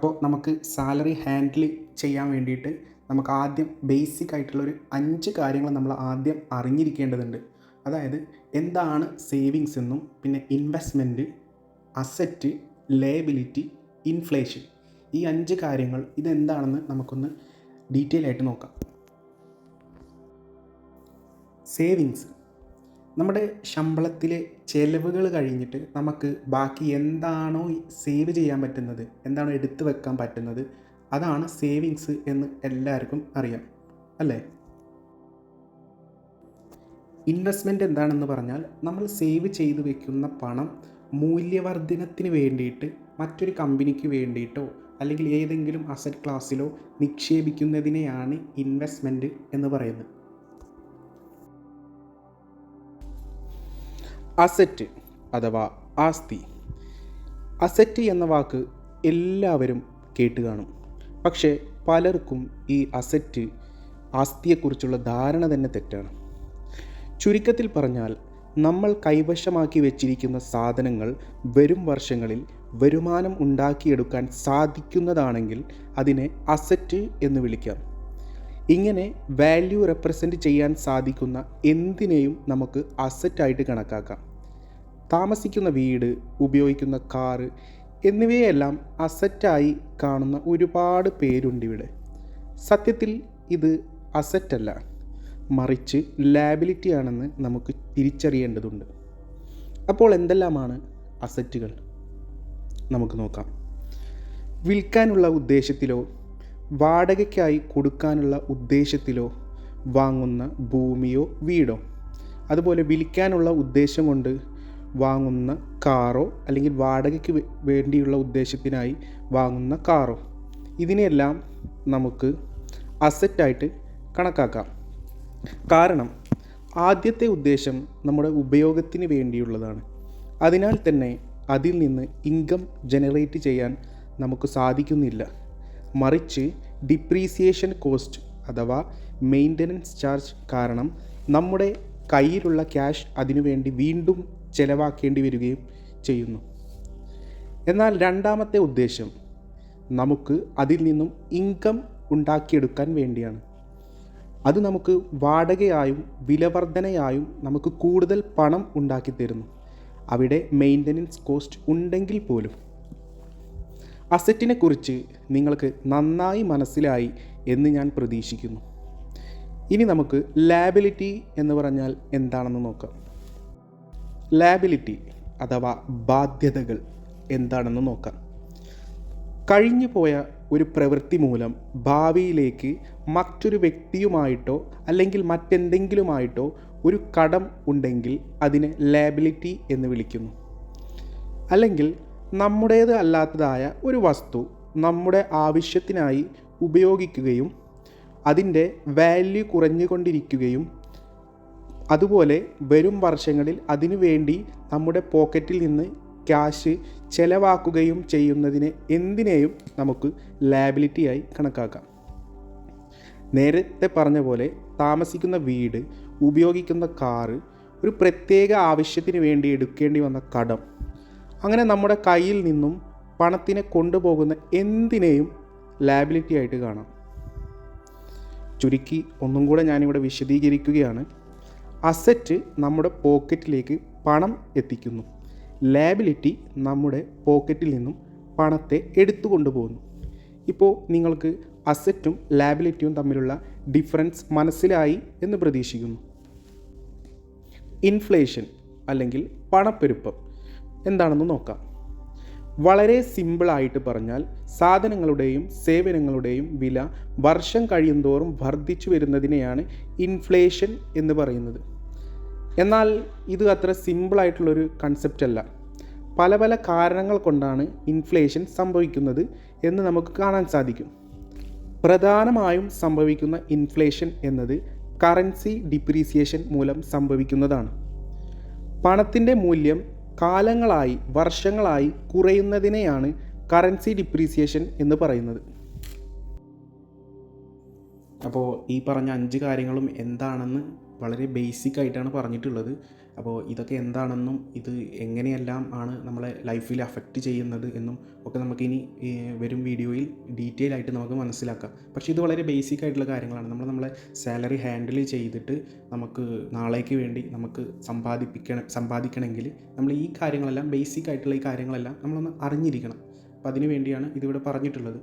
അപ്പോൾ നമുക്ക് salary handle ചെയ്യാൻ വേണ്ടിയിട്ട് നമുക്ക് ആദ്യം ബേസിക് ആയിട്ടുള്ളൊരു 5 കാര്യങ്ങൾ നമ്മൾ ആദ്യം അറിഞ്ഞിരിക്കേണ്ടതുണ്ട്. അതായത് എന്താണ് സേവിങ്സ് എന്നും പിന്നെ ഇൻവെസ്റ്റ്മെൻറ്റ്, അസറ്റ്, ലയബിലിറ്റി, ഇൻഫ്ലേഷൻ. ഈ 5 കാര്യങ്ങൾ ഇതെന്താണെന്ന് നമുക്കൊന്ന് ഡീറ്റെയിൽ ആയിട്ട് നോക്കാം. സേവിങ്സ് നമ്മുടെ ശമ്പളത്തിലെ ചിലവുകൾ കഴിഞ്ഞിട്ട് നമുക്ക് ബാക്കി എന്താണോ സേവ് ചെയ്യാൻ പറ്റുന്നത്, എന്താണോ എടുത്തു വെക്കാൻ പറ്റുന്നത്, അതാണ് സേവിങ്സ് എന്ന് എല്ലാവർക്കും അറിയാം അല്ലേ. ഇൻവെസ്റ്റ്മെൻറ്റ് എന്താണെന്ന് പറഞ്ഞാൽ നമ്മൾ സേവ് ചെയ്ത് വെക്കുന്ന പണം മൂല്യവർദ്ധനത്തിന് വേണ്ടിയിട്ട് മറ്റൊരു കമ്പനിക്ക് വേണ്ടിയിട്ടോ അല്ലെങ്കിൽ ഏതെങ്കിലും അസറ്റ് ക്ലാസ്സിലോ നിക്ഷേപിക്കുന്നതിനെയാണ് ഇൻവെസ്റ്റ്മെൻറ്റ് എന്ന് പറയുന്നത്. അസറ്റ് അഥവാ ആസ്തി. അസറ്റ് എന്ന വാക്ക് എല്ലാവരും കേട്ട് കാണും. പക്ഷേ പലർക്കും ഈ അസറ്റ് ആസ്തിയെക്കുറിച്ചുള്ള ധാരണ തന്നെ തെറ്റാണ്. ചുരുക്കത്തിൽ പറഞ്ഞാൽ നമ്മൾ കൈവശമാക്കി വെച്ചിരിക്കുന്ന സാധനങ്ങൾ വരും വർഷങ്ങളിൽ വരുമാനം ഉണ്ടാക്കിയെടുക്കാൻ സാധിക്കുന്നതാണെങ്കിൽ അതിനെ അസറ്റ് എന്ന് വിളിക്കാം. ഇങ്ങനെ വാല്യൂ റെപ്രസെൻറ്റ് ചെയ്യാൻ സാധിക്കുന്ന എന്തിനേയും നമുക്ക് അസറ്റായിട്ട് കണക്കാക്കാം. താമസിക്കുന്ന വീട്, ഉപയോഗിക്കുന്ന കാറ് എന്നിവയെല്ലാം അസറ്റായി കാണുന്ന ഒരുപാട് പേരുണ്ട് ഇവിടെ. സത്യത്തിൽ ഇത് അസറ്റല്ല, മറിച്ച് ലയബിലിറ്റി ആണെന്ന് നമുക്ക് തിരിച്ചറിയേണ്ടതുണ്ട്. അപ്പോൾ എന്തെല്ലാമാണ് അസറ്റുകൾ? നമുക്ക് നോക്കാം. വിൽക്കാനുള്ള ഉദ്ദേശത്തിലോ വാടകയ്ക്കായി കൊടുക്കാനുള്ള ഉദ്ദേശത്തിലോ വാങ്ങുന്ന ഭൂമിയോ വീടോ, അതുപോലെ വിൽക്കാനുള്ള ഉദ്ദേശം കൊണ്ട് വാങ്ങുന്ന കാറോ അല്ലെങ്കിൽ വാടകയ്ക്ക് വേണ്ടിയുള്ള ഉദ്ദേശത്തിനായി വാങ്ങുന്ന കാറോ, ഇതിനെല്ലാം നമുക്ക് അസറ്റായിട്ട് കണക്കാക്കാം. കാരണം ആദ്യത്തെ ഉദ്ദേശം നമ്മുടെ ഉപയോഗത്തിന് വേണ്ടിയുള്ളതാണ്. അതിനാൽ തന്നെ അതിൽ നിന്ന് ഇൻകം ജനറേറ്റ് ചെയ്യാൻ നമുക്ക് സാധിക്കുന്നില്ല. മറിച്ച് ഡിപ്രീസിയേഷൻ കോസ്റ്റ് അഥവാ മെയിൻ്റനൻസ് ചാർജ് കാരണം നമ്മുടെ കയ്യിലുള്ള ക്യാഷ് അതിനുവേണ്ടി വീണ്ടും ചെലവാക്കേണ്ടി വരികയും ചെയ്യുന്നു. എന്നാൽ രണ്ടാമത്തെ ഉദ്ദേശം നമുക്ക് അതിൽ നിന്നും ഇൻകം ഉണ്ടാക്കിയെടുക്കാൻ വേണ്ടിയാണ്. അത് നമുക്ക് വാടകയായും വിലവർധനയായും നമുക്ക് കൂടുതൽ പണം ഉണ്ടാക്കി തരുന്നു. അവിടെ മെയിൻ്റനൻസ് കോസ്റ്റ് ഉണ്ടെങ്കിൽ പോലും. അസറ്റിനെ കുറിച്ച് നിങ്ങൾക്ക് നന്നായി മനസ്സിലായി എന്ന് ഞാൻ പ്രതീക്ഷിക്കുന്നു. ഇനി നമുക്ക് ലയബിലിറ്റി എന്ന് പറഞ്ഞാൽ എന്താണെന്ന് നോക്കാം. ലയബിലിറ്റി അഥവാ ബാധ്യതകൾ എന്താണെന്ന് നോക്കാം. കഴിഞ്ഞു പോയ ഒരു പ്രവൃത്തി മൂലം ഭാവിയിലേക്ക് മറ്റൊരു വ്യക്തിയുമായിട്ടോ അല്ലെങ്കിൽ മറ്റെന്തെങ്കിലുമായിട്ടോ ഒരു കടം ഉണ്ടെങ്കിൽ അതിനെ ലയബിലിറ്റി എന്ന് വിളിക്കുന്നു. അല്ലെങ്കിൽ നമ്മുടേത് അല്ലാത്തതായ ഒരു വസ്തു നമ്മുടെ ആവശ്യത്തിനായി ഉപയോഗിക്കുകയും അതിൻ്റെ വാല്യൂ കുറഞ്ഞുകൊണ്ടിരിക്കുകയും അതുപോലെ വരും വർഷങ്ങളിൽ അതിനു വേണ്ടി നമ്മുടെ പോക്കറ്റിൽ നിന്ന് ക്യാഷ് ചെലവാക്കുകയും ചെയ്യുന്നതിനെ എന്തിനേയും നമുക്ക് ലയബിലിറ്റിയായി കണക്കാക്കാം. നേരത്തെ പറഞ്ഞ പോലെ താമസിക്കുന്ന വീട്, ഉപയോഗിക്കുന്ന കാറ്, ഒരു പ്രത്യേക ആവശ്യത്തിന് വേണ്ടി എടുക്കേണ്ടി വന്ന കടം, അങ്ങനെ നമ്മുടെ കയ്യിൽ നിന്നും പണത്തിനെ കൊണ്ടുപോകുന്ന എന്തിനേയും ലയബിലിറ്റി ആയിട്ട് കാണാം. ചുരുക്കി ഒന്നും കൂടെ ഞാനിവിടെ വിശദീകരിക്കുകയാണ്. അസറ്റ് നമ്മുടെ പോക്കറ്റിലേക്ക് പണം എത്തിക്കുന്നു. ലയബിലിറ്റി നമ്മുടെ പോക്കറ്റിൽ നിന്നും പണത്തെ എടുത്തു കൊണ്ടുപോകുന്നു. ഇപ്പോൾ നിങ്ങൾക്ക് അസറ്റും ലയബിലിറ്റിയും തമ്മിലുള്ള ഡിഫറൻസ് മനസ്സിലായി എന്ന് പ്രതീക്ഷിക്കുന്നു. ഇൻഫ്ലേഷൻ അല്ലെങ്കിൽ പണപ്പെരുപ്പം എന്താണെന്ന് നോക്കാം. വളരെ സിമ്പിളായിട്ട് പറഞ്ഞാൽ സാധനങ്ങളുടെയും സേവനങ്ങളുടെയും വില വർഷം കഴിയുന്തോറും വർദ്ധിച്ചു വരുന്നതിനെയാണ് ഇൻഫ്ലേഷൻ എന്ന് പറയുന്നത്. എന്നാൽ ഇത് അത്ര സിമ്പിളായിട്ടുള്ളൊരു കൺസെപ്റ്റ് അല്ല. പല പല കാരണങ്ങൾ കൊണ്ടാണ് ഇൻഫ്ലേഷൻ സംഭവിക്കുന്നത് എന്ന് നമുക്ക് കാണാൻ സാധിക്കും. പ്രധാനമായും സംഭവിക്കുന്ന ഇൻഫ്ലേഷൻ എന്നത് കറൻസി ഡിപ്രീസിയേഷൻ മൂലം സംഭവിക്കുന്നതാണ്. പണത്തിൻ്റെ മൂല്യം കാലങ്ങളായി വർഷങ്ങളായി കുറയുന്നതിനെയാണ് കറൻസി ഡിപ്രീസിയേഷൻ എന്ന് പറയുന്നത്. അപ്പോൾ ഈ പറഞ്ഞ 5 കാര്യങ്ങളും എന്താണെന്ന് വളരെ ബേസിക് ആയിട്ടാണ് പറഞ്ഞിട്ടുള്ളത്. അപ്പോൾ ഇതൊക്കെ എന്താണെന്നും ഇത് എങ്ങനെയെല്ലാം ആണ് നമ്മളെ ലൈഫിൽ അഫക്റ്റ് ചെയ്യുന്നത് എന്നും ഒക്കെ നമുക്കിനി വരും വീഡിയോയിൽ ഡീറ്റെയിൽ ആയിട്ട് നമുക്ക് മനസ്സിലാക്കാം. പക്ഷേ ഇത് വളരെ ബേസിക് ആയിട്ടുള്ള കാര്യങ്ങളാണ്. നമ്മളെ സാലറി ഹാൻഡിൽ ചെയ്തിട്ട് നമുക്ക് നാളേക്ക് വേണ്ടി നമുക്ക് സമ്പാദിക്കണമെങ്കിൽ നമ്മൾ ഈ കാര്യങ്ങളെല്ലാം ബേസിക് ആയിട്ടുള്ള ഈ കാര്യങ്ങളെല്ലാം നമ്മളൊന്ന് അറിഞ്ഞിരിക്കണം. അപ്പോൾ അതിനു വേണ്ടിയാണ് ഇതിവിടെ പറഞ്ഞിട്ടുള്ളത്.